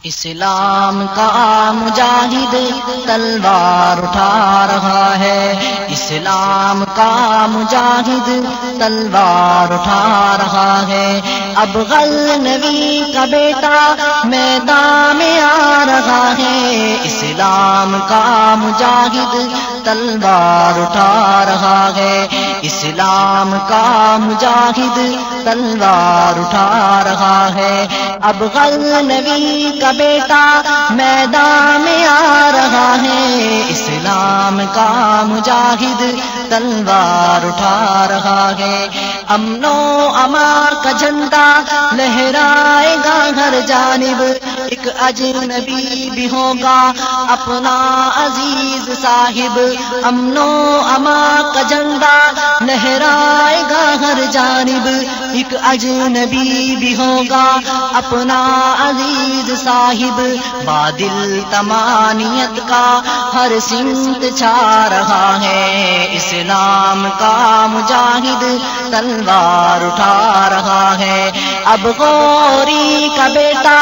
اسلام کا مجاہد تلوار اٹھا رہا ہے، اسلام کا مجاہد تلوار اٹھا رہا ہے۔ اب غزنوی کا بیٹا میدان میں آ رہا ہے، اسلام کا مجاہد تلوار اٹھا رہا ہے، اسلام کا مجاہد تلوار اٹھا رہا ہے۔ اب غزنوی کا بیٹا میدان میں آ رہا ہے، اسلام کا مجاہد تلوار اٹھا رہا ہے۔ امن و امان کا جھنڈا لہرائے گا ہر جانب، ایک اجنبی بھی ہوگا اپنا عزیز صاحب۔ امن و امان کا جھنڈا لہرائے گا ہر جانب، ایک اجنبی بھی ہوگا اپنا عزیز صاحب۔ بادل تمانیت کا ہر سمت چھا رہا ہے، اسلام کا مجاہد تلوار اٹھا رہا ہے۔ اب غوری کا بیٹا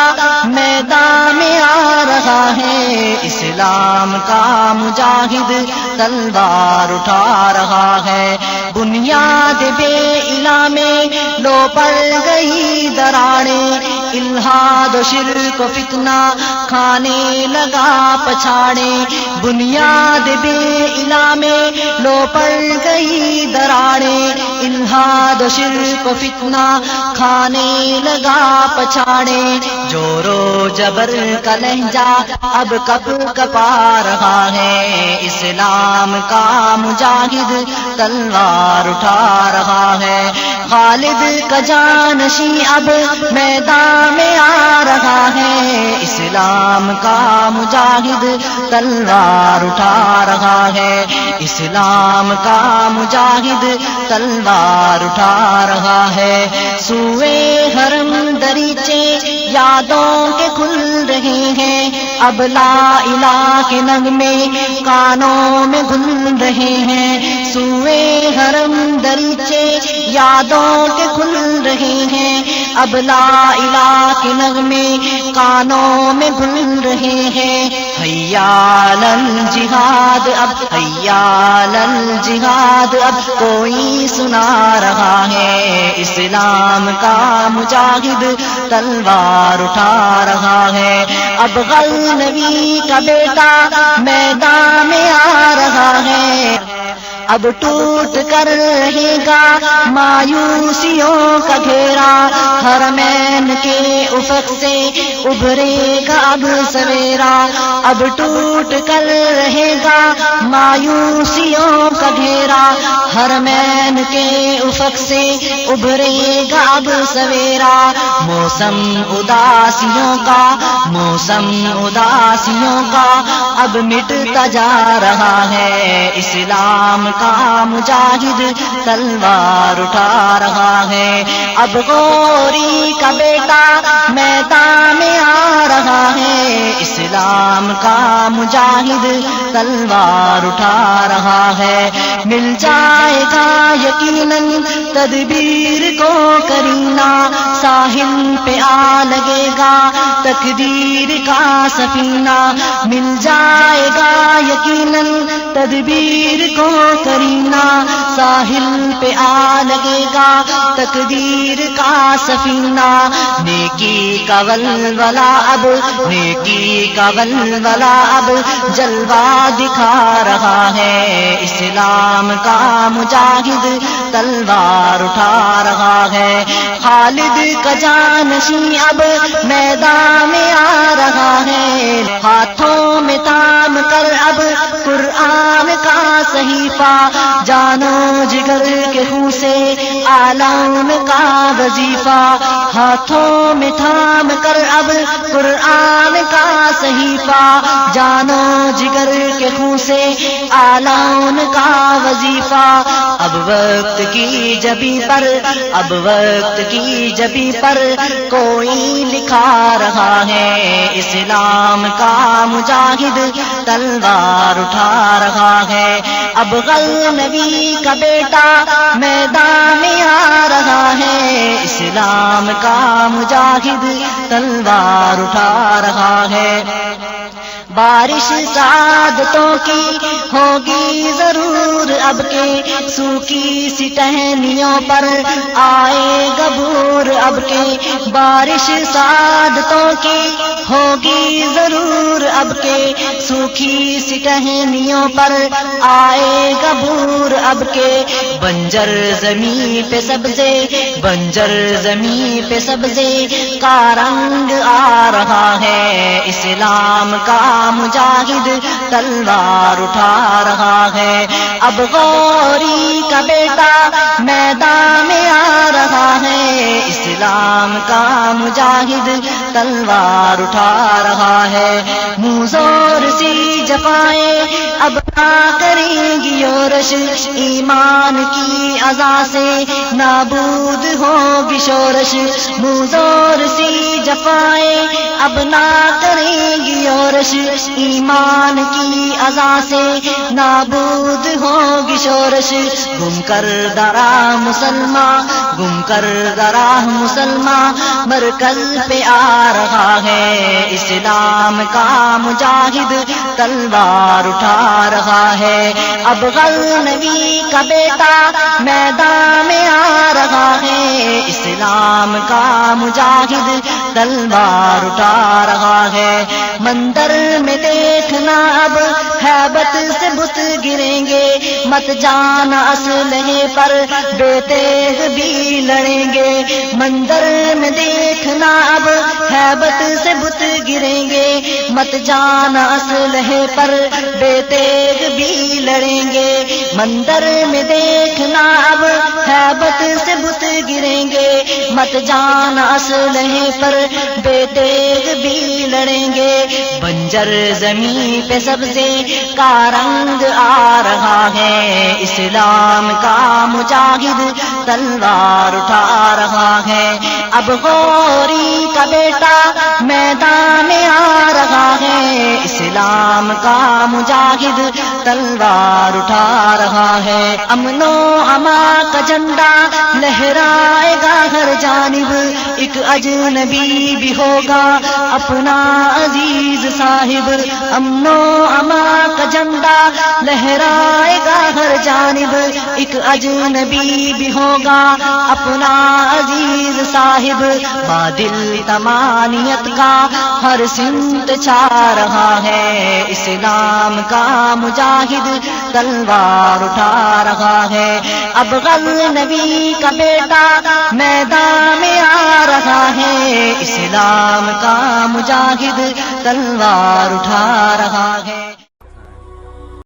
میدان میں آ رہا ہے، اسلام کا مجاہد تلوار اٹھا رہا ہے۔ بنیاد بے الہ میں لو پڑ گئی دراڑیں، الہاد و شرک و فتنہ کھانے لگا پچھاڑے۔ بنیاد بے الہ میں لو پڑ گئی دراڑیں، الہاد و شرک و فتنہ کھانے لگا پچھاڑے۔ جور و جبر کا لہجہ اب کپ کپا رہا ہے، اسلام کا مجاہد تلوار اٹھا رہا ہے۔ خالد کا جانشین اب میدان میں آ رہا ہے، اسلام کا مجاہد تلوار اٹھا رہا ہے، اسلام کا مجاہد تلوار اٹھا رہا ہے۔ سوئے حرم دریچے یادوں کے کھل رہے ہیں، اب لا الہ کے نغمے کانوں میں گھل رہے ہیں۔ سوئے حرم دریچے یادوں کے کھل رہے ہیں، اب لا الہ کے نغمے کانوں میں گھل رہے ہیں۔ حیا علی الجہاد اب حیا علی الجہاد اب کوئی سنا رہا ہے، اسلام کا مجاہد تلوار اٹھا رہا ہے۔ اب غزنوی کا بیٹا میدان میں آ رہا ہے، اب ٹوٹ کر رہے گا مایوسیوں کا گھیرا، حرمین کے افق سے ابھرے گا اب سویرا۔ اب ٹوٹ کر رہے گا مایوسیوں کا گھیرا، حرمین کے افق سے ابھرے گا اب سویرا۔ موسم اداسیوں کا موسم اداسیوں کا اب مٹتا جا رہا ہے، اسلام کا مجاہد تلوار اٹھا رہا ہے۔ اب غوری کا بیٹا میدان میں آ رہا ہے، اسلام کا مجاہد تلوار اٹھا رہا ہے۔ مل جائے گا یقیناً تدبیر کو کرینہ، ساحل پہ آ لگے گا تقدیر کا سفینہ۔ مل جائے گا یقیناً تدبیر کو کرینہ، ساحل پہ آ لگے گا تقدیر کا سفینہ۔ نیکی کا ولولہ اب نیکی کا ولولہ اب جلوہ دکھا رہا ہے، اسلام کا مجاہد تلوار اٹھا رہا ہے۔ خالد کا جانشین اب میدان میں آ رہا ہے، ہاتھوں میں تام کر اب قرآن کا صحیفہ، جانو جگر کے خون سے عالم کا وظیفہ۔ ہاتھوں میں تھام کر اب قرآن کا صحیفہ، جانو جگر کے خون سے عالم کا وظیفہ۔ اب وقت کی جبی پر اب وقت کی جبی پر کوئی لکھا رہا ہے، اسلام کا مجاہد تلوار اٹھا رہا ہے۔ اب غزنوی کا بیٹا میدان میں آ رہا ہے، اسلام کا مجاہد تلوار اٹھا رہا بارش سعادتوں کی ہوگی ضرور اب کے سوکھی سی ٹہنیوں پر آئے گبور اب کے بارش سعادتوں کی ہوگی ضرور اب کے سوکھی سی ٹہنیوں پر آئے گبور اب کے بنجر زمین پہ سبزے بنجر زمین پہ سبزے کا رنگ آ رہا ہے اسلام کا مجاہد تلوار اٹھا رہا ہے اب غوری کا بیٹا میدان میں آ رہا ہے اسلام کا مجاہد تلوار اٹھا رہا ہے منہ زور سی جفائیں اب نہ کریں گی یورش ایمان کی اذا سے نابود ہوگی شورش منہ زور سی جفائیں اب نہ کریں گی یورش ایمان کی اذا سے نابود ہوگی شورش گم کر درا مسلمان گم کر درا مسلمان مرکز پہ آ رہا ہے اسلام کا مجاہد تلوار اٹھا رہا ہے اب غزنوی کا بیٹا میدان میں آ رہا ہے اسلام کا مجاہد تلوار اٹھا رہا ہے مندر میں دیکھنا اب ہیبت سے بت گریں گے مت جانا اسلحے پر بے تیغ بھی لڑیں گے مندر میں دیکھنا اب ہیبت سے بت گریں گے مت جانا اسلحے پر بے تیغ بھی لڑیں گے مندر میں دیکھنا اب ہیبت سے بت گریں گے مت جانا اسلحے پر بے تیغ بھی لڑیں گے بنجر زمین پہ سبزے کا رنگ آ رہا ہے اسلام کا مجاہد تلوار اٹھا رہا ہے اب غوری کا بیٹا میدان میں آ رہا ہے اسلام کا مجاہد تلوار اٹھا رہا ہے امن و اما کا جھنڈا لہرائے گا ہر جانب ایک اجنبی بھی ہوگا اپنا عزیز صاحب امن و اما کا جھنڈا لہرائے گا ہر جانب ایک اجنبی بھی ہوگا اپنا عزیز صاحب بادل تمانیت کا ہر سمت چھا رہا ہے اسلام کا مجاہد تلوار اٹھا رہا ہے اب غزنوی کا بیٹا میدان میں آ رہا ہے اسلام کا مجاہد تلوار اٹھا رہا ہے